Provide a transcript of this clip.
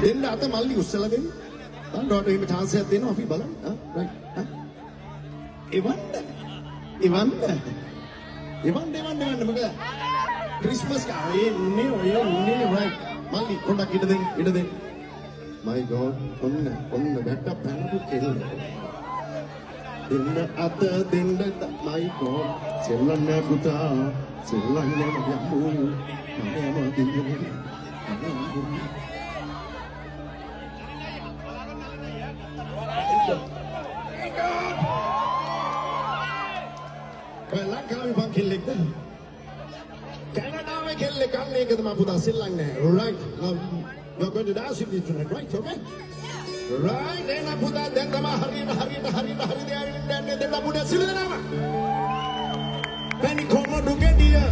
දෙන්න අත මල්ලි උස්සලා දෙන්න. ඩොට එහෙම chance එකක් දෙනවා අපි බලන්න. රයිට්. එවන්න මොකද? ක්‍රිස්මස් කාලේ ඉන්නේ ඔය රයිට්. මල්ලි පොඩ්ඩක් ඉඩ දෙන්න. My God, ඔන්න වැට පැනපු කෙල්ල. දෙන්න අත දෙන්න my God. සෙල්ලන්නේ පුතා. සෙල්ලන්නේ යමු. මම දෙන්නේ. ලංකාවේ පන් කෙල්ලෙක්ද? කැනඩාවේ කෙල්ලෙක් අන්න ඒක තමයි පුතා සෙල්ලන්නේ. Right. Now you're going to dance with me tonight, right? Okay? Right. එන පුතා දැන් තමයි හරියට දැන් පුතා සිල්ලනවා. Penny como do que dia.